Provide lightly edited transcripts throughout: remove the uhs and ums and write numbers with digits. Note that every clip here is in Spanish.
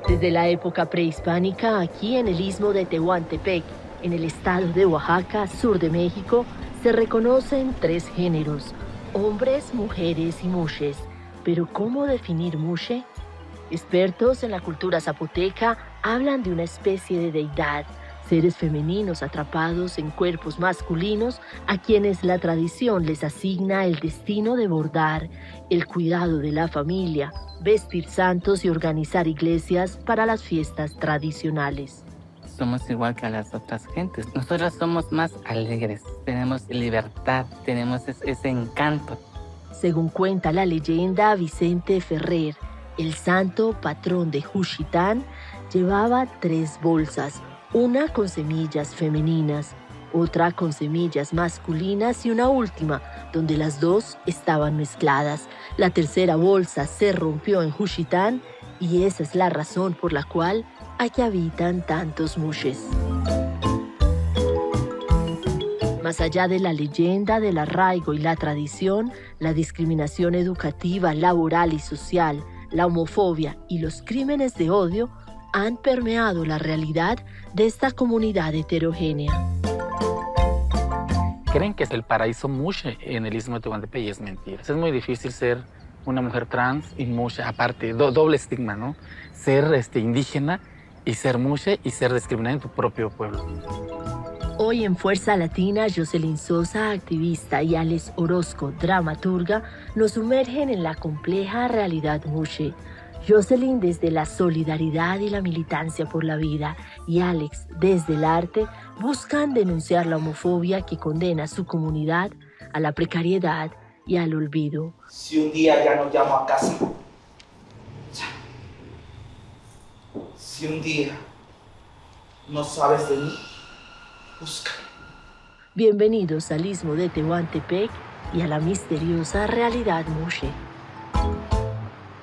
Desde la época prehispánica, aquí en el istmo de Tehuantepec, en el estado de Oaxaca, sur de México, se reconocen tres géneros: hombres, mujeres y mushes. Pero ¿cómo definir mushe? Expertos en la cultura zapoteca hablan de una especie de deidad, seres femeninos atrapados en cuerpos masculinos a quienes la tradición les asigna el destino de bordar, el cuidado de la familia, vestir santos y organizar iglesias para las fiestas tradicionales. Somos igual que a las otras gentes. Nosotros somos más alegres, tenemos libertad, tenemos ese encanto. Según cuenta la leyenda, Vicente Ferrer, el santo patrón de Juchitán, llevaba 3 bolsas, una con semillas femeninas, otra con semillas masculinas y una última, donde las 2 estaban mezcladas. La tercera bolsa se rompió en Juchitán y esa es la razón por la cual aquí habitan tantos mushes. Más allá de la leyenda, del arraigo y la tradición, la discriminación educativa, laboral y social, la homofobia y los crímenes de odio han permeado la realidad de esta comunidad heterogénea. Creen que es el paraíso mushe en el istmo de Tehuantepec y es mentira. Es muy difícil ser una mujer trans y mushe, aparte, doble estigma, ¿no? Ser indígena y ser mushe y ser discriminada en tu propio pueblo. Hoy en Fuerza Latina, Jocelyn Sosa, activista, y Alex Orozco, dramaturga, nos sumergen en la compleja realidad mushe. Jocelyn desde la solidaridad y la militancia por la vida, y Alex desde el arte, buscan denunciar la homofobia que condena a su comunidad a la precariedad y al olvido. Si un día ya no llamo a casa, si un día no sabes de mí, busca. Bienvenidos al istmo de Tehuantepec y a la misteriosa realidad mushe.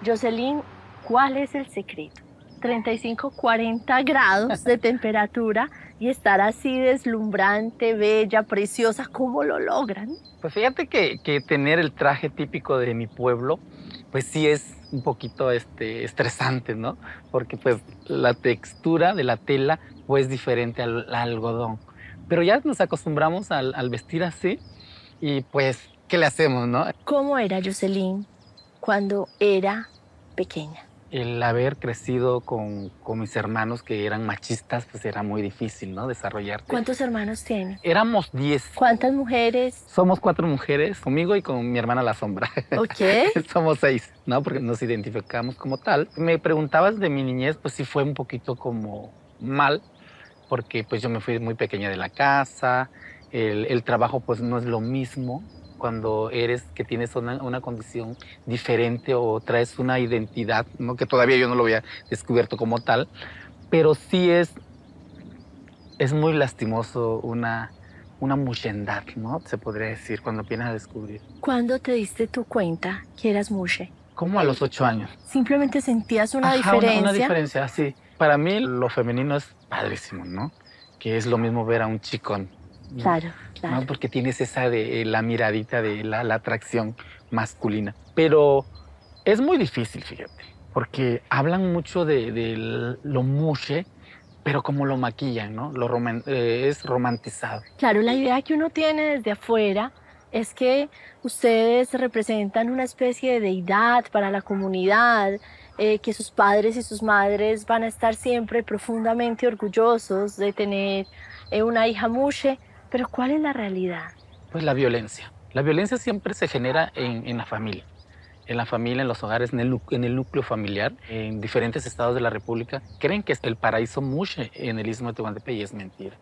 Jocelyn, ¿cuál es el secreto? 35, 40 grados de temperatura y estar así deslumbrante, bella, preciosa, ¿cómo lo logran? Pues fíjate que tener el traje típico de mi pueblo, pues sí es un poquito estresante, ¿no? Porque pues la textura de la tela pues es diferente al algodón. Pero ya nos acostumbramos al vestir así y pues, ¿qué le hacemos, no? ¿Cómo era Jocelyn cuando era pequeña? El haber crecido con mis hermanos que eran machistas, pues era muy difícil, ¿no? Desarrollarte. ¿Cuántos hermanos tiene? Éramos 10. ¿Cuántas mujeres? Somos 4 mujeres, conmigo y con mi hermana la sombra. Ok. Somos 6, ¿no? Porque nos identificamos como tal. Me preguntabas de mi niñez, pues sí fue un poquito como mal, porque pues yo me fui muy pequeña de la casa, el trabajo pues no es lo mismo cuando que tienes una condición diferente o traes una identidad, ¿no? Que todavía yo no lo había descubierto como tal, pero sí es muy lastimoso una mushendad, ¿no? Se podría decir, cuando vienes a descubrir. ¿Cuándo te diste tu cuenta que eras mushe? Como a los 8 años. ¿Simplemente sentías una Ajá, diferencia? Una diferencia, sí. Para mí lo femenino es padrísimo, ¿no? Que es lo mismo ver a un chico, ¿no? Claro, claro. ¿No? Porque tienes esa la miradita de la atracción masculina. Pero es muy difícil, fíjate, porque hablan mucho de lo mushe, pero como lo maquillan, ¿no? Es romantizado. Claro, la idea que uno tiene desde afuera es que ustedes representan una especie de deidad para la comunidad, que sus padres y sus madres van a estar siempre profundamente orgullosos de tener una hija mushe, pero ¿cuál es la realidad? Pues la violencia. La violencia siempre se genera en la familia. En la familia, en los hogares, en el núcleo familiar, en diferentes estados de la República. Creen que es el paraíso mushe en el istmo de Tehuantepec y es mentira.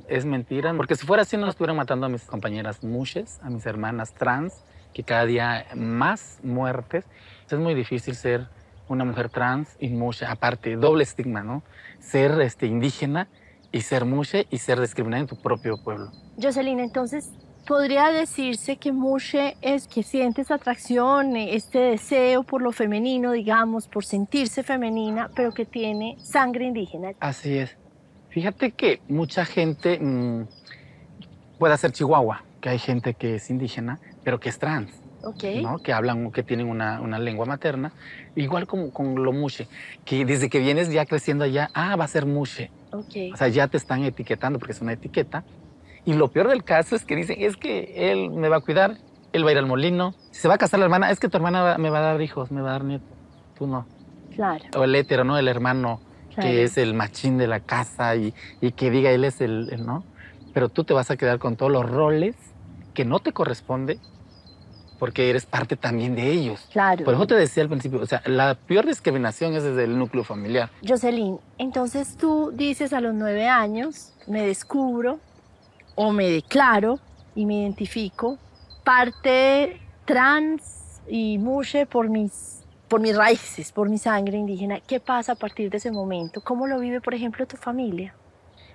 Es mentira, porque si fuera así no estuvieran matando a mis compañeras mushes, a mis hermanas trans, que cada día más muertes. Es muy difícil ser una mujer trans y mushe, aparte, doble estigma, ¿no? Ser indígena y ser mushe y ser discriminada en tu propio pueblo. Jocelyn, entonces, ¿podría decirse que mushe es que sientes atracción, este deseo por lo femenino, digamos, por sentirse femenina, pero que tiene sangre indígena? Así es. Fíjate que mucha gente puede ser chihuahua, que hay gente que es indígena, pero que es trans. Ok, ¿no? Que hablan o que tienen una lengua materna. Igual como con lo mushe, que desde que vienes ya creciendo allá, va a ser mushe. O ok, sea, ya te están etiquetando porque es una etiqueta. Y lo peor del caso es que dicen, es que él me va a cuidar, él va a ir al molino. Si se va a casar la hermana, es que tu hermana me va a dar hijos, me va a dar nietos. Tú no. claro, O el hétero, ¿no? El hermano claro. que es el machín de la casa y que diga él es el, ¿no? Pero tú te vas a quedar con todos los roles que no te corresponde porque eres parte también de ellos. Claro. Por eso te decía al principio, o sea, la peor discriminación es desde el núcleo familiar. Jocelyn, entonces tú dices a los 9 años, me descubro o me declaro y me identifico parte trans y mushe por mis raíces, por mi sangre indígena. ¿Qué pasa a partir de ese momento? ¿Cómo lo vive, por ejemplo, tu familia?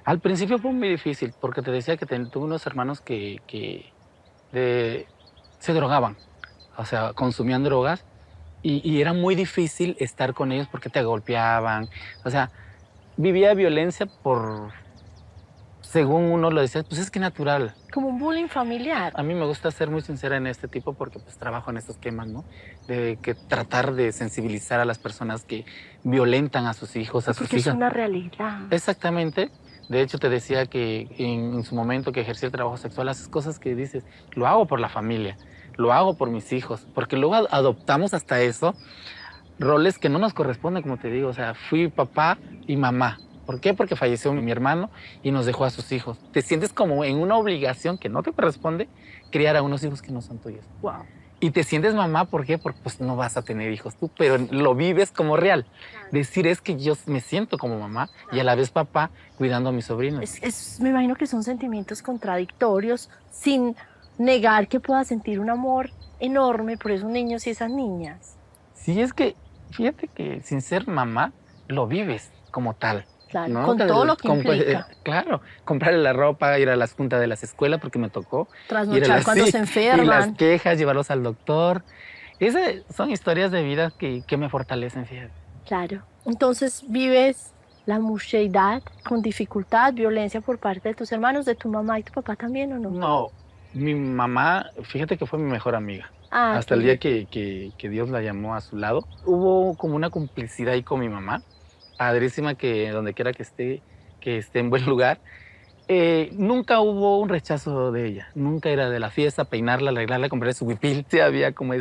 Al principio fue muy difícil porque te decía que tuve unos hermanos que se drogaban, o sea, consumían drogas y era muy difícil estar con ellos porque te golpeaban, o sea, vivía violencia según uno lo decía, pues es que natural. Como un bullying familiar. A mí me gusta ser muy sincera en este tipo porque pues trabajo en estos temas, ¿no? De que tratar de sensibilizar a las personas que violentan a sus hijos, a sus Porque es hijas. una realidad. Exactamente. De hecho, te decía que en su momento que ejercí el trabajo sexual, haces cosas que dices, lo hago por la familia, lo hago por mis hijos, porque luego adoptamos hasta eso roles que no nos corresponden, como te digo. O sea, fui papá y mamá. ¿Por qué? Porque falleció mi hermano y nos dejó a sus hijos. Te sientes como en una obligación que no te corresponde criar a unos hijos que no son tuyos. Wow. Y te sientes mamá, ¿por qué? Porque pues no vas a tener hijos tú, pero lo vives como real. Decir es que yo me siento como mamá y a la vez papá cuidando a mis sobrinos. Me imagino que son sentimientos contradictorios, sin negar que pueda sentir un amor enorme por esos niños y esas niñas. Sí, es que fíjate que sin ser mamá, lo vives como tal. Claro, ¿no? con todo lo que implica. Claro, comprarle la ropa, ir a las juntas de las escuelas porque me tocó. Trasnochar cuando se enferman. Y las quejas, llevarlos al doctor. Esas son historias de vida que me fortalecen, fíjate. Claro. Entonces vives la musheidad con dificultad, violencia por parte de tus hermanos, de tu mamá y tu papá también, ¿o no? No, mi mamá, fíjate que fue mi mejor amiga. Ah, Hasta el día que Dios la llamó a su lado. Hubo como una complicidad ahí con mi mamá. Padrísima, que donde quiera que esté en buen lugar. Nunca hubo un rechazo de ella. Nunca era de la fiesta, peinarla, arreglarla, comprarle su huipil. Sí, había como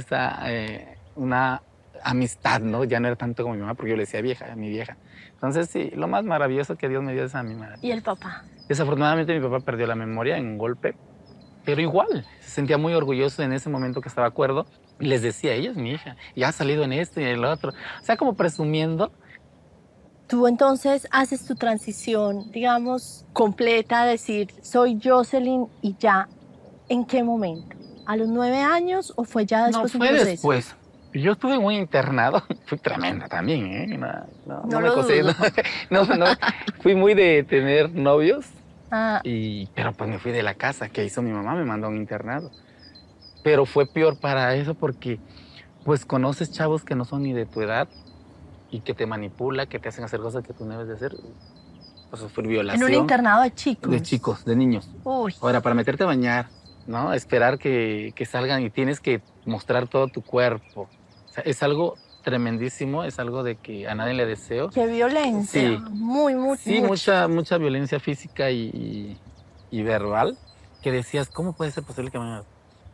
una amistad, ¿no? Ya no era tanto como mi mamá, porque yo le decía vieja, a mi vieja. Entonces, sí, lo más maravilloso que Dios me dio es a mi madre. ¿Y el papá? Desafortunadamente, mi papá perdió la memoria en un golpe, pero igual, se sentía muy orgulloso en ese momento que estaba acuerdo. Y les decía, ella es mi hija, ya ha salido en esto y en el otro. O sea, como presumiendo. Tú entonces haces tu transición, digamos, completa, a decir, soy Jocelyn y ya. ¿En qué momento? ¿A los 9 años o fue ya después No, un fue proceso? después. Yo estuve muy internado. Fui tremenda también, ¿eh? No me lo cosé. dudo. No. Fui muy de tener novios, Ah, pero pues me fui de la casa. ¿Qué hizo mi mamá? Me mandó a un internado. Pero fue peor para eso porque pues conoces chavos que no son ni de tu edad y que te manipula, que te hacen hacer cosas que tú no debes de hacer. Pues sufrir violación. en un internado de chicos. De chicos, de niños. Uy, Ahora, para meterte a bañar, ¿no? Esperar que salgan y tienes que mostrar todo tu cuerpo. O sea, es algo tremendísimo, es algo de que a nadie le deseo. qué violencia. Sí. Muy. Sí, mucha violencia física y verbal, que decías, ¿cómo puede ser posible que me...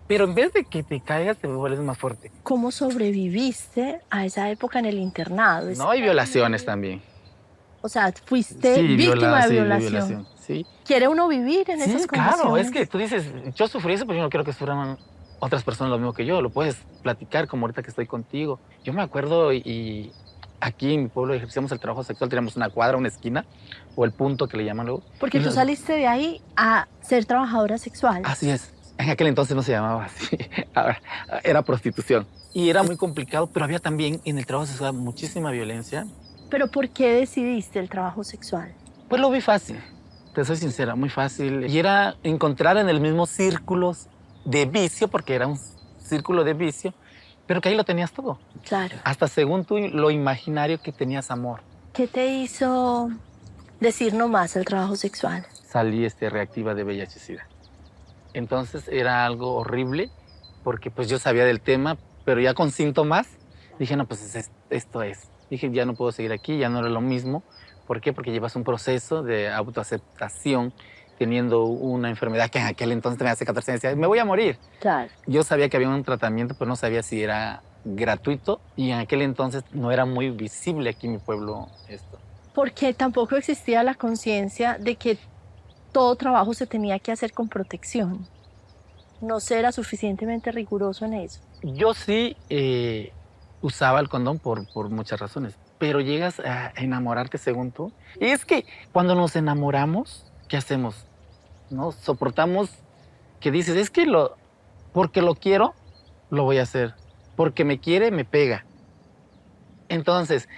Pero en vez de que te caigas, te vuelves más fuerte. ¿Cómo sobreviviste a esa época en el internado? No, hay violaciones también. O sea, fuiste víctima de violación. Sí. ¿Quiere uno vivir en esas condiciones? Claro, es que tú dices, yo sufrí eso, pero yo no quiero que sufran otras personas lo mismo que yo. Lo puedes platicar como ahorita que estoy contigo. Yo me acuerdo y aquí en mi pueblo ejercíamos el trabajo sexual, teníamos una cuadra, una esquina, o el punto que le llaman luego. Porque tú saliste de ahí a ser trabajadora sexual. Así es. En aquel entonces no se llamaba así. Ahora, era prostitución. Y era muy complicado, pero había también en el trabajo sexual muchísima violencia. ¿Pero por qué decidiste el trabajo sexual? Pues lo vi fácil, te soy sincera, muy fácil. Y era encontrar en el mismo círculos de vicio, porque era un círculo de vicio, pero que ahí lo tenías todo. Claro. Hasta según tú, lo imaginario que tenías amor. ¿Qué te hizo decir no más el trabajo sexual? Salí reactiva de VIH-Sida. Entonces era algo horrible porque pues yo sabía del tema, pero ya con síntomas dije, no, pues esto es. Dije, ya no puedo seguir aquí, ya no era lo mismo. ¿Por qué? Porque llevas un proceso de autoaceptación teniendo una enfermedad que en aquel entonces, hace 14 años, decía, me voy a morir. Claro. Yo sabía que había un tratamiento, pero no sabía si era gratuito y en aquel entonces no era muy visible aquí en mi pueblo esto. Porque tampoco existía la conciencia de que todo trabajo se tenía que hacer con protección. No se era suficientemente riguroso en eso. Yo sí usaba el condón por muchas razones, pero llegas a enamorarte según tú. Y es que cuando nos enamoramos, ¿qué hacemos? ¿No? Soportamos que dices, es que porque lo quiero, lo voy a hacer. Porque me quiere, me pega. Entonces,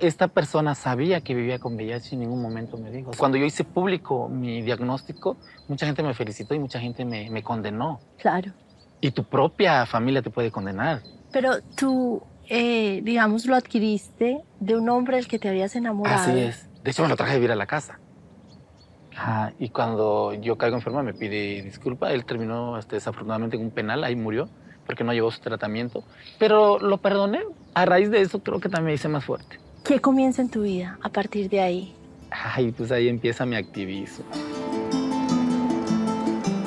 esta persona sabía que vivía con VIH y en ningún momento me dijo. Cuando yo hice público mi diagnóstico, mucha gente me felicitó y mucha gente me condenó. Claro. Y tu propia familia te puede condenar. Pero tú, digamos, lo adquiriste de un hombre del que te habías enamorado. Así es. De hecho, me lo traje a vivir a la casa. Y cuando yo caigo enferma me pide disculpa. Él terminó desafortunadamente en un penal, ahí murió, porque no llevó su tratamiento. Pero lo perdoné. A raíz de eso creo que también me hice más fuerte. ¿Qué comienza en tu vida a partir de ahí? Pues ahí empieza mi activismo.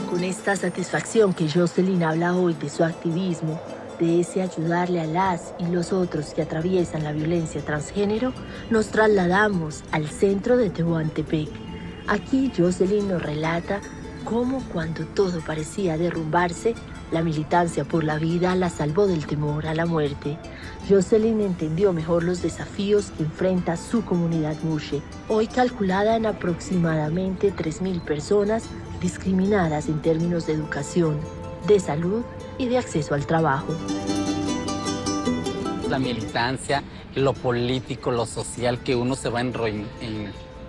Con esta satisfacción que Jocelyn habla hoy de su activismo, de ese ayudarle a las y los otros que atraviesan la violencia transgénero, nos trasladamos al centro de Tehuantepec. Aquí Jocelyn nos relata cómo cuando todo parecía derrumbarse, la militancia por la vida la salvó del temor a la muerte. Jocelyn entendió mejor los desafíos que enfrenta su comunidad Mushe, hoy calculada en aproximadamente 3.000 personas discriminadas en términos de educación, de salud y de acceso al trabajo. La militancia, lo político, lo social que uno se va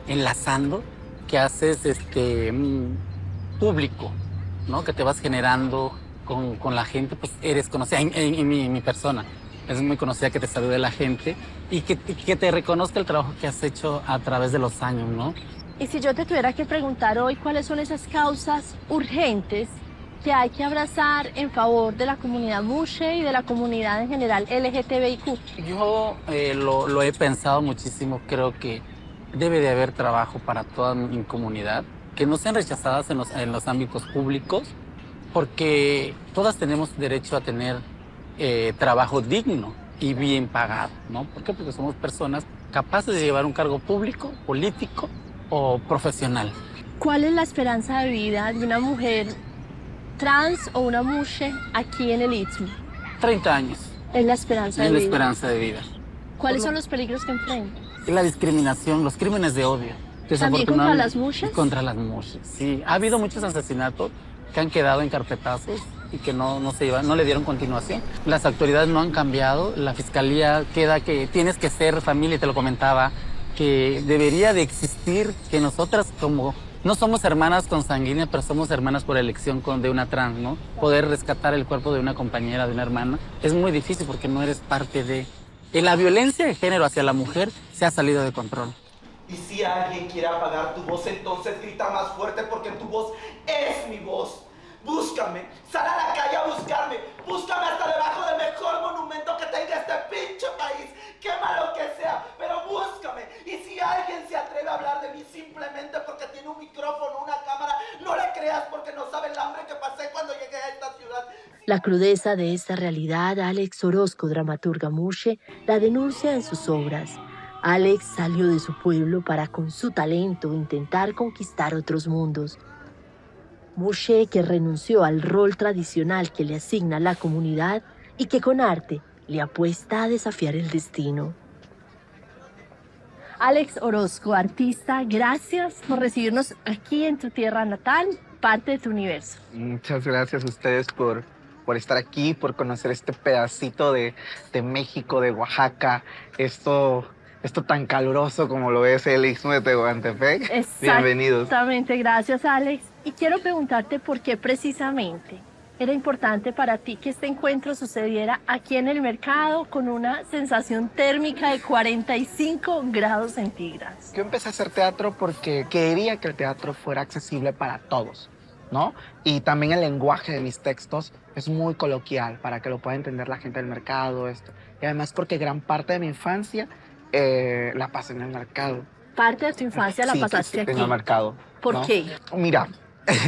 enlazando, que haces público, ¿no? Que te vas generando con la gente, pues eres conocida en mi persona. Es muy conocida, que te salude la gente y que te reconozca el trabajo que has hecho a través de los años, ¿no? Y si yo te tuviera que preguntar hoy cuáles son esas causas urgentes que hay que abrazar en favor de la comunidad Mushe y de la comunidad en general LGTBIQ. Yo lo he pensado muchísimo. Creo que debe de haber trabajo para toda mi comunidad, que no sean rechazadas en los ámbitos públicos, porque todas tenemos derecho a tener trabajo digno y bien pagado, ¿no? ¿Por qué? Porque somos personas capaces de llevar un cargo público, político o profesional. ¿Cuál es la esperanza de vida de una mujer trans o una Mushe aquí en el Istmo? 30 años. Es la esperanza de Es la vida. esperanza de vida. ¿Cuáles son los peligros que enfrenta? La discriminación, los crímenes de odio. ¿También contra las Mushes? Contra las Mushes, sí. Ha habido muchos asesinatos que han quedado en carpetazos y que no le dieron continuación. Las autoridades no han cambiado. La fiscalía queda que tienes que ser familia, y te lo comentaba, que debería de existir, que nosotras como no somos hermanas consanguíneas, pero somos hermanas por elección de una trans, ¿no? Poder rescatar el cuerpo de una compañera, de una hermana, es muy difícil porque no eres parte de... La violencia de género hacia la mujer se ha salido de control. Y si alguien quiere apagar tu voz, entonces grita más fuerte, porque tu voz es mi voz. Búscame, sal a la calle a buscarme. Búscame hasta debajo del mejor monumento que tenga este pinche país. Quema lo que sea, pero búscame. Y si alguien se atreve a hablar de mí simplemente porque tiene un micrófono, una cámara, no le creas, porque no sabe el hambre que pasé cuando llegué a esta ciudad. La crudeza de esta realidad, Alex Orozco, dramaturga Mushe, la denuncia en sus obras. Alex salió de su pueblo para, con su talento, intentar conquistar otros mundos. Mushe, que renunció al rol tradicional que le asigna la comunidad y que con arte le apuesta a desafiar el destino. Alex Orozco, artista, gracias por recibirnos aquí en tu tierra natal, parte de tu universo. Muchas gracias a ustedes por estar aquí, por conocer este pedacito de México, de Oaxaca, esto tan caluroso como lo es el Istmo de Tehuantepec. Bienvenidos. Exactamente, gracias Alex. Y quiero preguntarte por qué precisamente era importante para ti que este encuentro sucediera aquí en el mercado con una sensación térmica de 45 grados centígrados. Yo empecé a hacer teatro porque quería que el teatro fuera accesible para todos, ¿no? Y también el lenguaje de mis textos es muy coloquial para que lo pueda entender la gente del mercado, esto. Y además porque gran parte de mi infancia la pasé en el mercado. Parte de tu infancia la Sí, pasaste en aquí. el mercado. ¿Por ¿no? qué? Mira,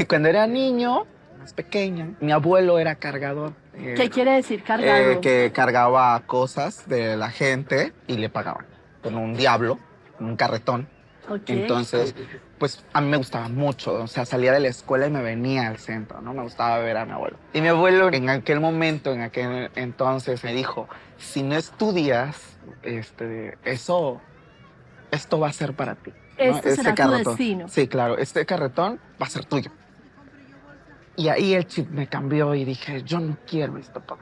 cuando era niño, más pequeña, mi abuelo era cargador. ¿Qué quiere decir cargador? Que cargaba cosas de la gente y le pagaban. Con un diablo, un carretón. Ok. Entonces, pues a mí me gustaba mucho. O sea, salía de la escuela y me venía al centro, ¿no? Me gustaba ver a mi abuelo. Y mi abuelo en aquel momento, en aquel entonces, me dijo, si no estudias, esto va a ser para ti. ¿no? Esto será tu destino. Sí, claro, este carretón va a ser tuyo. Y ahí el chip me cambió y dije, yo no quiero esto todo.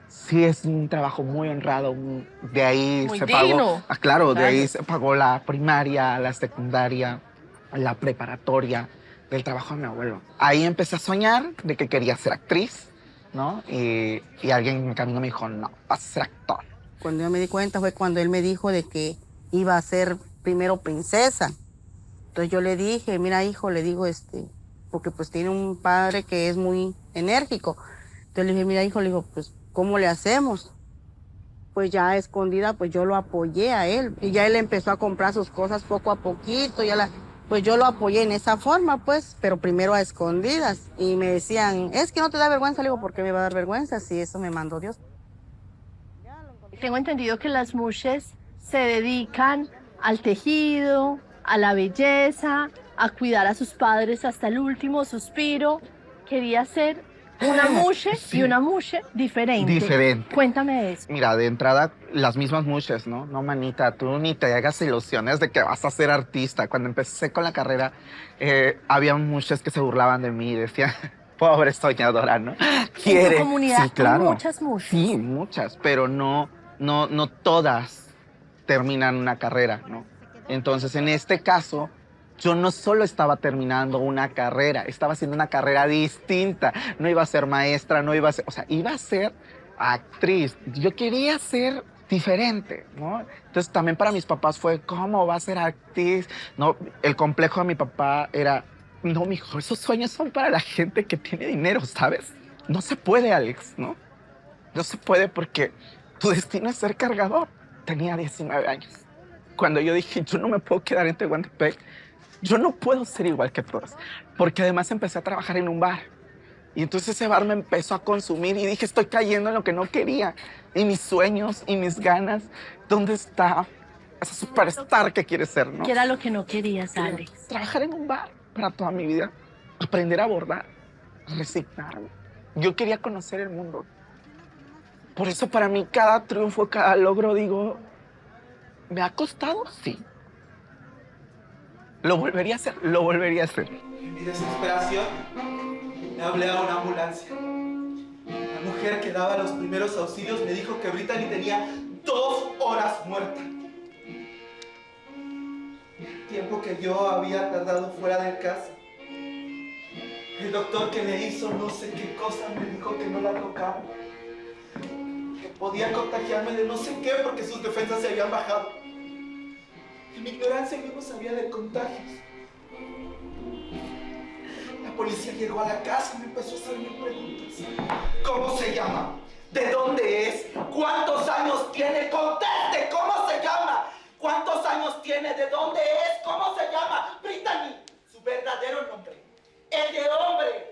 Sí, es un trabajo muy honrado. De ahí Muy se digno. pagó. Ah, claro, de Claro. ahí se pagó la primaria, la secundaria, la preparatoria del trabajo de mi abuelo. Ahí empecé a soñar de que quería ser actriz, ¿no? Y alguien en mi camino me dijo, no, vas a ser actor. Cuando yo me di cuenta fue cuando él me dijo de que iba a ser primero princesa. Entonces yo le dije, mira hijo, le digo porque pues tiene un padre que es muy enérgico. Entonces le dije, mira hijo, le digo, pues ¿cómo le hacemos? Pues ya a escondida, pues yo lo apoyé a él. Y ya él empezó a comprar sus cosas poco a poquito, pues yo lo apoyé en esa forma, pues, pero primero a escondidas. Y me decían, es que no te da vergüenza. Le digo, ¿por qué me va a dar vergüenza si eso me mandó Dios? Tengo entendido que las mushes se dedican al tejido, a la belleza, a cuidar a sus padres hasta el último suspiro. Quería ser una mushe y una mushe diferente. Diferente. Cuéntame eso. Mira, de entrada, las mismas mushes, ¿no? No, manita, tú ni te hagas ilusiones de que vas a ser artista. Cuando empecé con la carrera, había mushes que se burlaban de mí y decían, pobre soñadora, ¿no? En tu comunidad Sí, claro. hay muchas mushes. Sí, muchas, pero no todas terminan una carrera, ¿no? Entonces, en este caso, yo no solo estaba terminando una carrera, estaba haciendo una carrera distinta. No iba a ser maestra, no iba a ser, o sea, iba a ser actriz. Yo quería ser diferente, ¿no? Entonces, también para mis papás fue, ¿cómo va a ser actriz? No, el complejo de mi papá era, no, mijo, esos sueños son para la gente que tiene dinero, ¿sabes? No se puede, Alex, ¿no? No se puede porque tu destino es ser cargador. Tenía 19 años. Cuando yo dije, yo no me puedo quedar en Tehuantepec, yo no puedo ser igual que todos. Porque además empecé a trabajar en un bar. Y entonces ese bar me empezó a consumir y dije, estoy cayendo en lo que no quería. Y mis sueños y mis ganas, ¿dónde está esa superstar que quiere ser, no? ¿Qué era lo que no querías, Alex? Trabajar en un bar para toda mi vida. Aprender a bordar, a resignarme. Yo quería conocer el mundo. Por eso para mí cada triunfo, cada logro, digo, ¿me ha costado? Sí. ¿Lo volvería a hacer? Lo volvería a hacer. En mi desesperación, le hablé a una ambulancia. La mujer que daba los primeros auxilios me dijo que Brittany tenía 2 horas muerta. El tiempo que yo había tardado fuera de casa. El doctor que le hizo no sé qué cosa me dijo que no la tocaba. Que podía contagiarme de no sé qué porque sus defensas se habían bajado. En mi ignorancia yo no sabía de contagios. La policía llegó a la casa y me empezó a hacerme preguntas. ¿Cómo se llama? ¿De dónde es? ¿Cuántos años tiene? ¡Conteste! ¿Cómo se llama? ¿Cuántos años tiene? ¿De dónde es? ¿Cómo se llama? Brittany, su verdadero nombre. ¡El de hombre!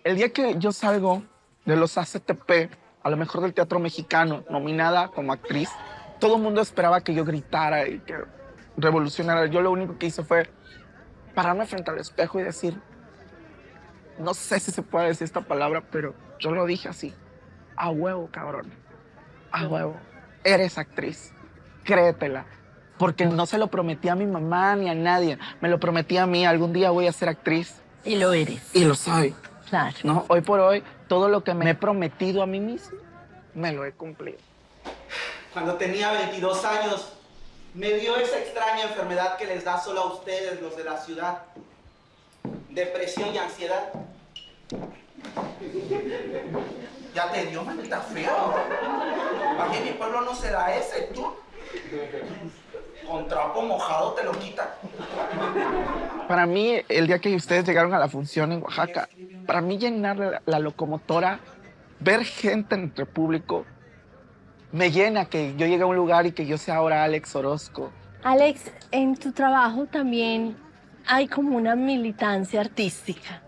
El día que yo salgo de los ACTP, a lo mejor del teatro mexicano, nominada como actriz, todo el mundo esperaba que yo gritara y que revolucionara. Yo lo único que hice fue pararme frente al espejo y decir, no sé si se puede decir esta palabra, pero yo lo dije así, a huevo, cabrón, a huevo, eres actriz, créetela. Porque no se lo prometí a mi mamá ni a nadie, me lo prometí a mí, algún día voy a ser actriz. Y lo eres. Y lo soy. Claro. ¿No? Hoy por hoy, todo lo que me he prometido a mí mismo, me lo he cumplido. Cuando tenía 22 años, me dio esa extraña enfermedad que les da solo a ustedes, los de la ciudad. Depresión y ansiedad. Ya te dio, manita fea. Aquí en mi pueblo no se da ese, tú. Con trapo mojado te lo quitan. Para mí, el día que ustedes llegaron a la función en Oaxaca, para mí llenar la locomotora, ver gente entre público, me llena que yo llegue a un lugar y que yo sea ahora Alex Orozco. Alex, en tu trabajo también hay como una militancia artística.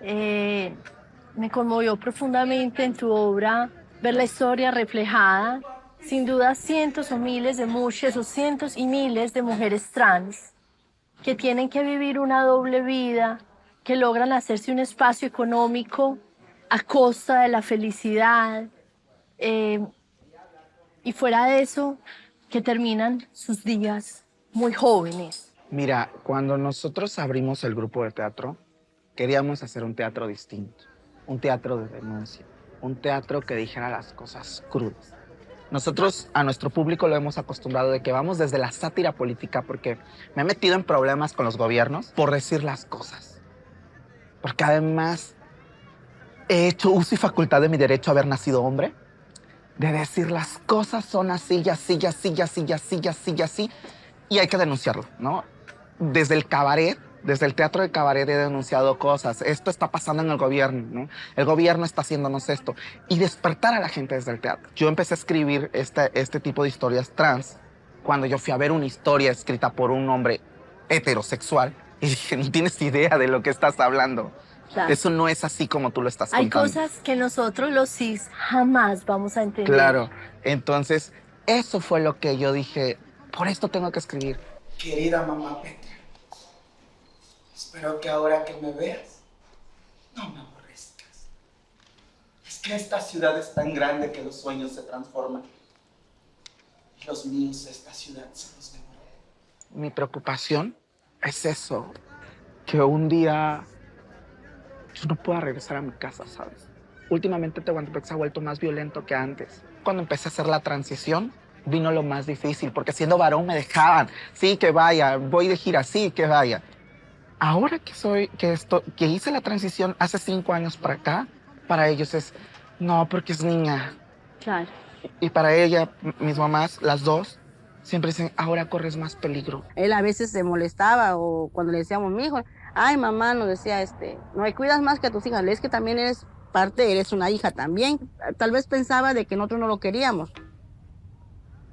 Me conmovió profundamente en tu obra ver la historia reflejada. Sin duda, cientos o miles de mujeres o cientos y miles de mujeres trans que tienen que vivir una doble vida, que logran hacerse un espacio económico a costa de la felicidad. Y fuera de eso, que terminan sus días muy jóvenes. Mira, cuando nosotros abrimos el grupo de teatro, queríamos hacer un teatro distinto, un teatro de denuncia, un teatro que dijera las cosas crudas. Nosotros a nuestro público lo hemos acostumbrado de que vamos desde la sátira política, porque me he metido en problemas con los gobiernos por decir las cosas. Porque además he hecho uso y facultad de mi derecho a haber nacido hombre, de decir las cosas son así, y así, y así, y así, y así, y así, y así, y hay que denunciarlo, ¿no? Desde el cabaret, desde el teatro de cabaret he denunciado cosas. Esto está pasando en el gobierno, ¿no? El gobierno está haciéndonos esto. Y despertar a la gente desde el teatro. Yo empecé a escribir este tipo de historias trans cuando yo fui a ver una historia escrita por un hombre heterosexual y dije, no tienes idea de lo que estás hablando. Claro. Eso no es así como tú lo estás contando. Hay cosas que nosotros los cis jamás vamos a entender. Claro. Entonces, eso fue lo que yo dije, por esto tengo que escribir. Querida mamá Petra, espero que ahora que me veas, no me aborrezcas. Es que esta ciudad es tan grande que los sueños se transforman. Y los míos, esta ciudad, se los devoró. Mi preocupación es eso, que un día yo no pueda regresar a mi casa, ¿sabes? Últimamente Tehuantepec se ha vuelto más violento que antes. Cuando empecé a hacer la transición, vino lo más difícil, porque siendo varón me dejaban. Sí, que vaya, voy de gira, sí, que vaya. Ahora que hice la transición hace 5 años para acá, para ellos es, no, porque es niña. Claro. Y para ella, mis mamás, las dos, siempre dicen, ahora corres más peligro. Él a veces se molestaba o cuando le decíamos, mi hijo, ay, mamá, nos decía, no me cuidas más que a tus hijas, es que también eres parte, eres una hija también. Tal vez pensaba de que nosotros no lo queríamos.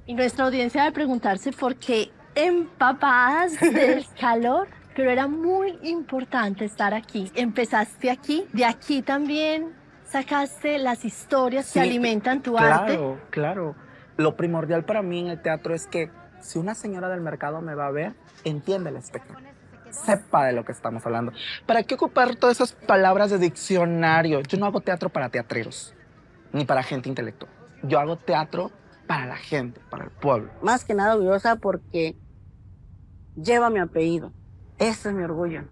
Y nuestra audiencia debe preguntarse por qué empapadas del calor, pero era muy importante estar aquí. Empezaste aquí, de aquí también sacaste las historias que alimentan tu arte. Claro, claro. Lo primordial para mí en el teatro es que si una señora del mercado me va a ver, entiende el espectáculo, sepa de lo que estamos hablando. ¿Para qué ocupar todas esas palabras de diccionario? Yo no hago teatro para teatreros, ni para gente intelectual. Yo hago teatro para la gente, para el pueblo. Más que nada orgullosa porque lleva mi apellido. Ese es mi orgullo,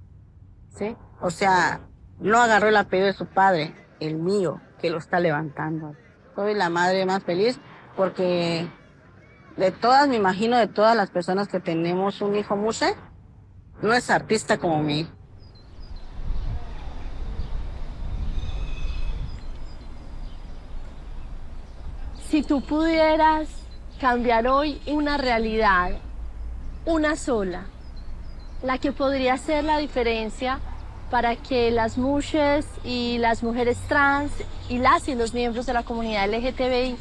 ¿sí? O sea, no agarró el apellido de su padre, el mío, que lo está levantando. Soy la madre más feliz porque de todas, me imagino, de todas las personas que tenemos un hijo mushe, no es artista como mi hijo. Si tú pudieras cambiar hoy una realidad, una sola, la que podría ser la diferencia para que las mujeres y las mujeres trans y los miembros de la comunidad LGTBI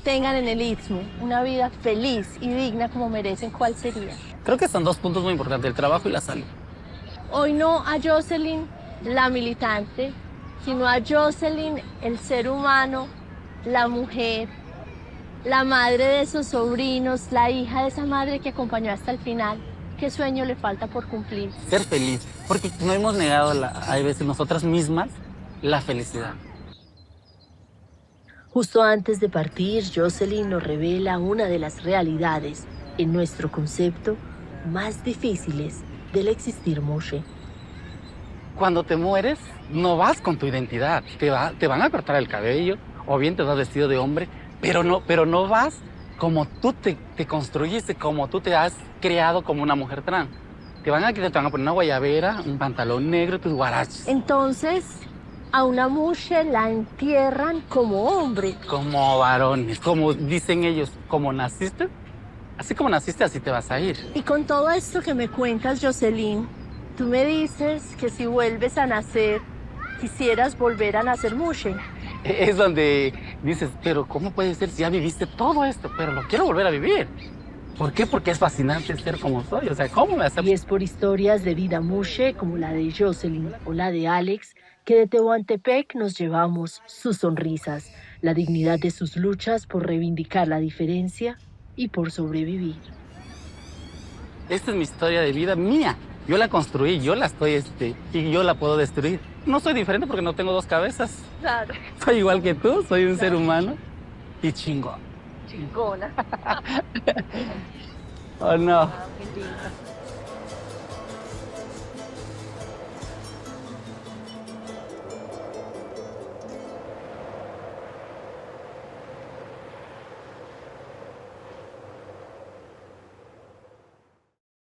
tengan en el Istmo una vida feliz y digna como merecen, ¿cuál sería? Creo que son 2 puntos muy importantes, el trabajo y la salud. Hoy no a Jocelyn, la militante, sino a Jocelyn, el ser humano, la mujer, la madre de esos sobrinos, la hija de esa madre que acompañó hasta el final. ¿Qué sueño le falta por cumplir? Ser feliz, porque no hemos negado hay veces nosotras mismas la felicidad. Justo antes de partir, Jocelyn nos revela una de las realidades, en nuestro concepto, más difíciles del existir mushe. Cuando te mueres, no vas con tu identidad. Te van a cortar el cabello, o bien te vas vestido de hombre, pero no vas como tú te construyiste, como tú te has creado como una mujer trans. Te van a poner una guayabera, un pantalón negro y tus guaraches. Entonces, a una mushe la entierran como hombre. Como varones, como dicen ellos, como naciste, Así como naciste, así te vas a ir. Y con todo esto que me cuentas, Jocelyn, tú me dices que si vuelves a nacer, quisieras volver a nacer Mushe. Es donde dices, pero ¿cómo puede ser si ya viviste todo esto? Pero lo quiero volver a vivir. ¿Por qué? Porque es fascinante ser como soy. O sea, ¿cómo me acepto? Y es por historias de vida Mushe como la de Jocelyn o la de Alex que de Tehuantepec nos llevamos sus sonrisas, la dignidad de sus luchas por reivindicar la diferencia y por sobrevivir. Esta es mi historia de vida mía. Yo la construí, yo la estoy, y yo la puedo destruir. No soy diferente porque no tengo dos cabezas. Claro. Soy igual que tú, soy un ser humano y chingón. Chingona. Oh, no. Qué lindo.